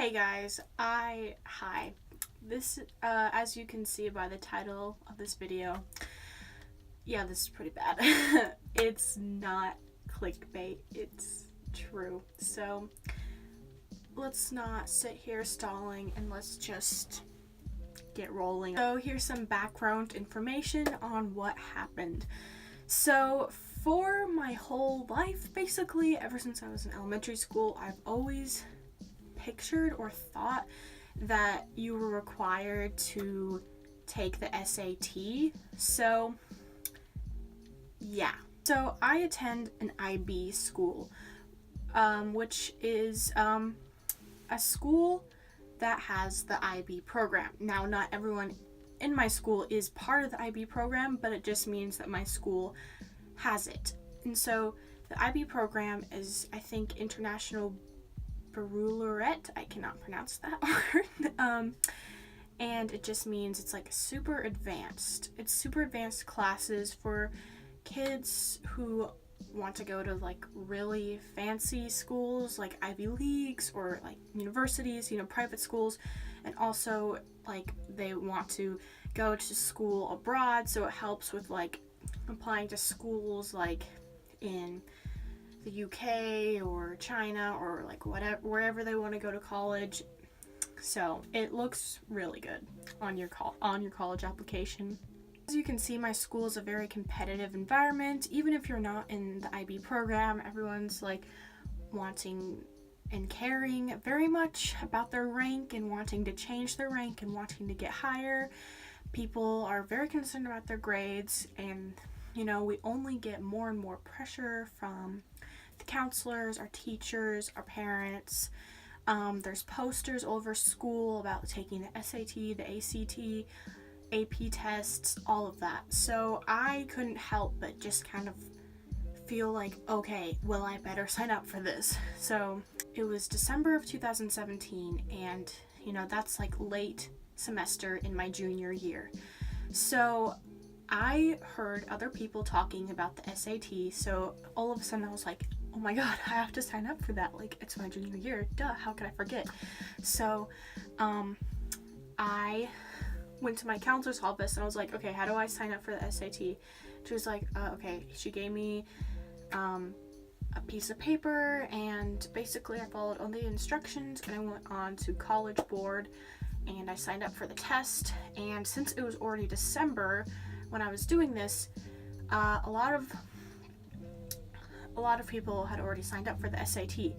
Hey guys, hi. This, as you can see by the title of this video, yeah, this is pretty bad. It's not clickbait, it's true. So, let's not sit here stalling and let's just get rolling. So, here's some background information on what happened. So, for my whole life, basically, ever since I was in elementary school, I've always pictured or thought that you were required to take the SAT. So, yeah. So, I attend an IB school, which is a school that has the IB program. Now, not everyone in my school is part of the IB program, but it just means that my school has it. And so, the IB program is, I think, International Baccalaureate. I cannot pronounce that word. And it just means it's like super advanced. It's super advanced classes for kids who want to go to like really fancy schools like Ivy Leagues or like universities, private schools, and also like they want to go to school abroad, so it helps with like applying to schools like in the UK or China or like whatever, wherever they want to go to college. So it looks really good on your college application. As you can see, my school is a very competitive environment. Even if you're not in the IB program, everyone's like wanting and caring very much about their rank and wanting to change their rank and wanting to get higher. People are very concerned about their grades, and we only get more and more pressure from the counselors, our teachers, our parents. There's posters all over school about taking the SAT, the ACT, AP tests, all of that. So I couldn't help but just kind of feel like, okay, well, I better sign up for this. So it was December of 2017, and that's like late semester in my junior year. So I heard other people talking about the SAT, so all of a sudden I was like, oh my god, I have to sign up for that. Like, it's my junior year. Duh, how could I forget? So, I went to my counselor's office and I was like, okay, how do I sign up for the SAT? She was like, okay. She gave me a piece of paper, and basically I followed all the instructions and I went on to College Board and I signed up for the test. And since it was already December when I was doing this, a lot of people had already signed up for the SAT.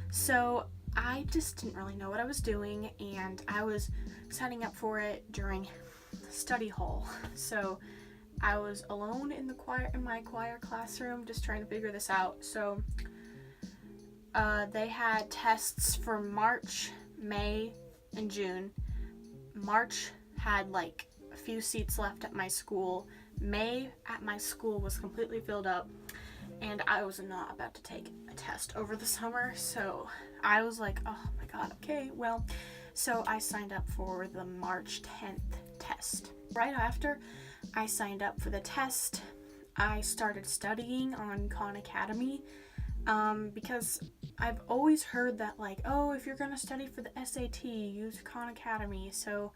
So I just didn't really know what I was doing, and I was signing up for it during study hall. So I was alone in my choir classroom just trying to figure this out. So they had tests for March, May, and June. March had like a few seats left at my school. May at my school was completely filled up, and I was not about to take a test over the summer, so I was like, oh my god, okay, well, so I signed up for the March 10th test. Right after I signed up for the test, I started studying on Khan Academy, because I've always heard that like, oh, if you're gonna study for the SAT, use Khan Academy. So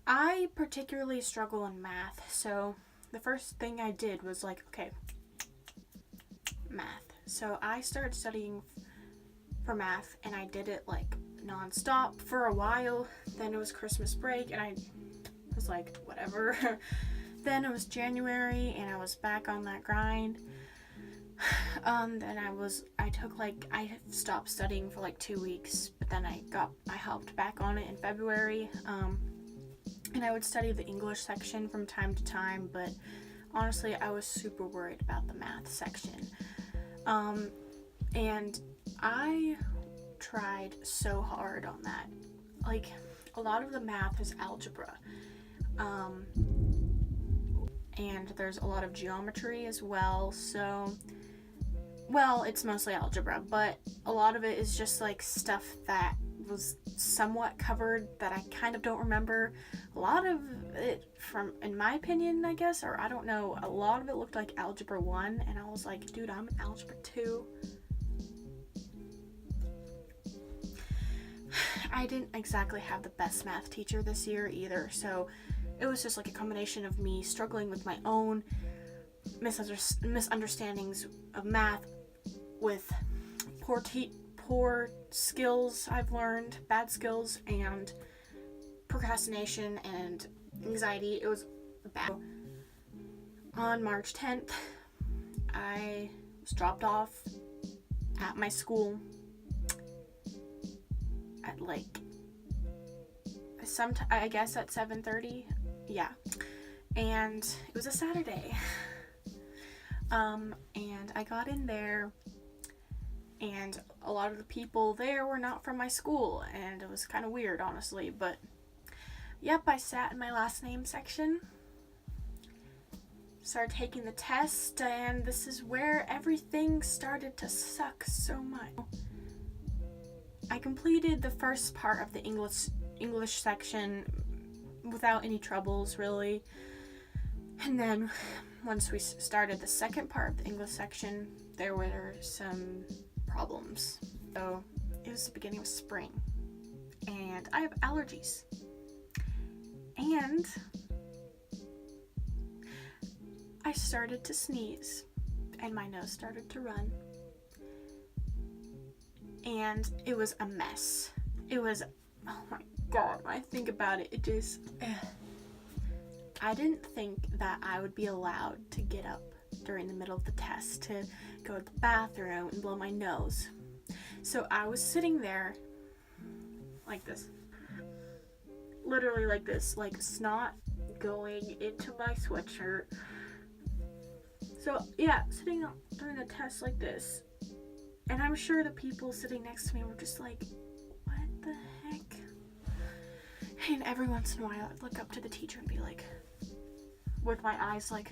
I particularly struggle in math, so the first thing I did was like, okay, math. So I started studying for math, and I did it like non-stop for a while. Then it was Christmas break and I was like, whatever. Then it was January and I was back on that grind. Then I stopped studying for like 2 weeks, but then I hopped back on it in February. And I would study the English section from time to time, but honestly, I was super worried about the math section. And I tried so hard on that. Like, a lot of the math is algebra. And there's a lot of geometry as well, so, well, it's mostly algebra, but a lot of it is just like stuff that was somewhat covered that I kind of don't remember. A lot of it, in my opinion, I guess, or I don't know, a lot of it looked like Algebra 1, and I was like, dude, I'm in Algebra 2. I didn't exactly have the best math teacher this year either, so it was just like a combination of me struggling with my own misunderstandings of math, with poor skills I've learned, bad skills, and procrastination and anxiety. It was bad. On March 10th, I was dropped off at my school at like I guess at 7:30. Yeah. And it was a Saturday. And I got in there, and a lot of the people there were not from my school, and it was kind of weird, honestly, but yep, I sat in my last name section, started taking the test, and this is where everything started to suck so much. I completed the first part of the English section without any troubles, really. And then once we started the second part of the English section, there were some problems. So it was the beginning of spring, and I have allergies. And I started to sneeze, and my nose started to run. And it was a mess. It was, oh my god, when I think about it, it just, I didn't think that I would be allowed to get up during the middle of the test to go to the bathroom and blow my nose. So I was sitting there like this, literally like this, like snot going into my sweatshirt. So yeah, sitting during the test like this, and I'm sure the people sitting next to me were just like, what the heck? And every once in a while I'd look up to the teacher and be like, with my eyes like,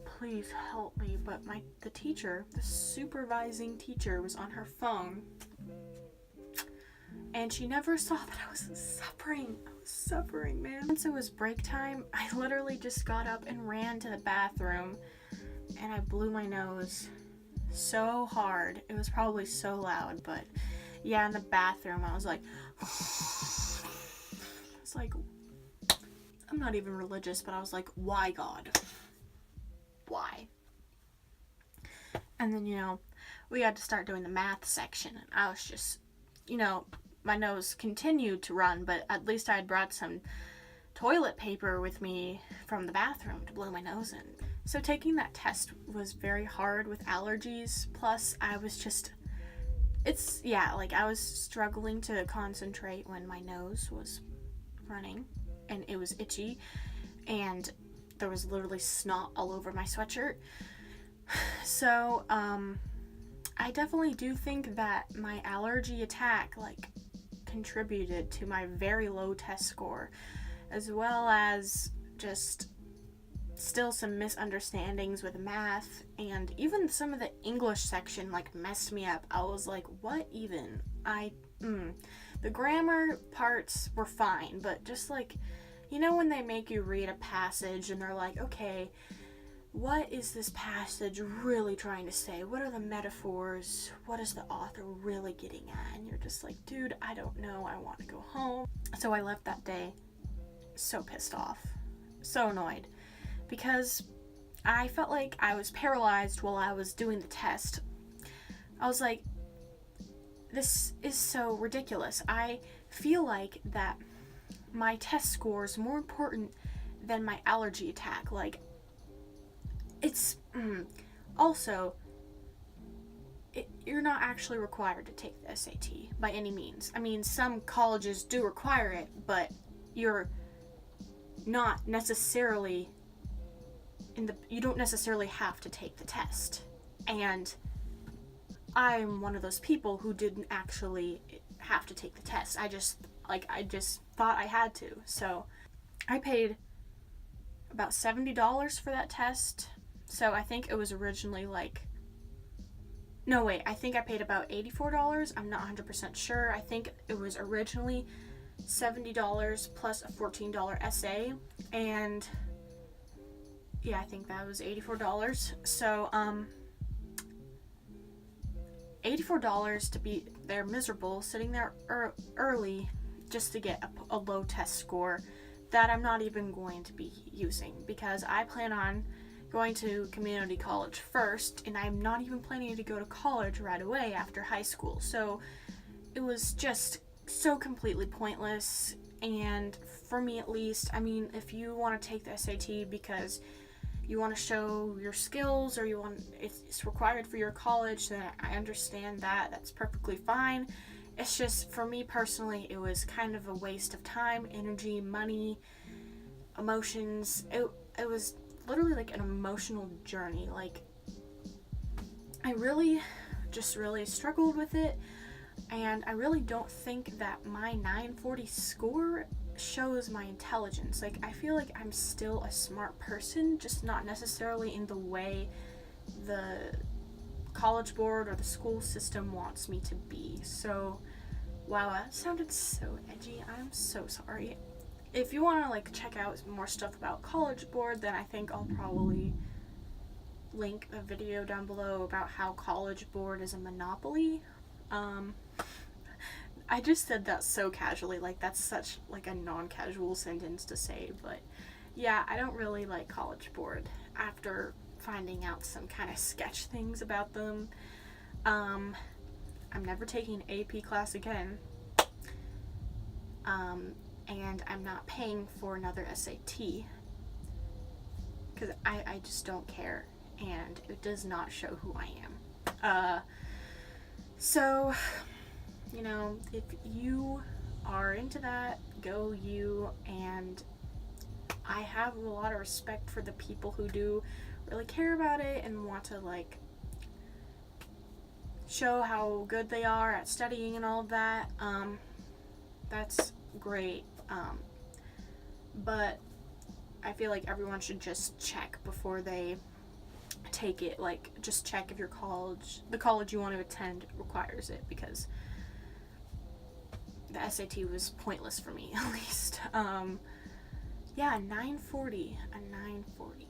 please help me. But the teacher, the supervising teacher, was on her phone, and she never saw that I was suffering. I was suffering, man. Once it was break time, I literally just got up and ran to the bathroom, and I blew my nose so hard. It was probably so loud, but yeah, in the bathroom I was like, I'm not even religious, but I was like, why, God? Why? And then, we had to start doing the math section, and I was just, my nose continued to run, but at least I had brought some toilet paper with me from the bathroom to blow my nose in. So taking that test was very hard with allergies, plus I was just, I was struggling to concentrate when my nose was running, and it was itchy, and there was literally snot all over my sweatshirt. So, I definitely do think that my allergy attack, contributed to my very low test score, as well as just still some misunderstandings with math, and even some of the English section, messed me up. I was like, what even? The grammar parts were fine, but just when they make you read a passage and they're like, okay, what is this passage really trying to say? What are the metaphors? What is the author really getting at? And you're just like, dude, I don't know. I want to go home. So I left that day so pissed off, so annoyed, because I felt like I was paralyzed while I was doing the test. I was like, this is so ridiculous. I feel like that my test score is more important than my allergy attack. Also, you're not actually required to take the SAT by any means. I mean, some colleges do require it, but you're not necessarily you don't necessarily have to take the test. And I'm one of those people who didn't actually have to take the test. I just thought I had to. So I paid about $70 for that test. So I think it was originally I think I paid about $84. I'm not 100% sure. I think it was originally $70 plus a $14 essay, and yeah, I think that was $84. So $84 to be there miserable, sitting there early just to get a low test score that I'm not even going to be using, because I plan on going to community college first, and I'm not even planning to go to college right away after high school. So it was just so completely pointless. And for me, at least, I mean, if you want to take the SAT because you want to show your skills, or it's required for your college, then I understand that. That's perfectly fine. It's just, for me personally, it was kind of a waste of time, energy, money, emotions. It was literally like an emotional journey. Like, I really struggled with it, and I really don't think that my 940 score shows my intelligence. Like, I feel like I'm still a smart person, just not necessarily in the way the college board or the school system wants me to be. So, wow, that sounded so edgy. I'm so sorry. If you want to like check out more stuff about college board, then I think I'll probably link a video down below about how college board is a monopoly. I just said that so casually, like that's such like a non-casual sentence to say, but yeah, I don't really like college board after finding out some kind of sketch things about them. I'm never taking an AP class again. And I'm not paying for another SAT because I just don't care, and it does not show who I am. So, you know, if you are into that, go you. And I have a lot of respect for the people who do really care about it and want to like show how good they are at studying and all of that. That's great. But I feel like everyone should just check before they take it. Like, just check if the college you want to attend requires it, because the SAT was pointless for me, at least. Yeah, 940, a 940.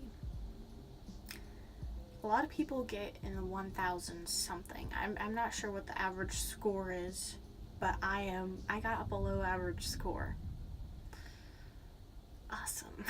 A lot of people get in the 1,000 something. I'm not sure what the average score is, but I got a below average score. Awesome.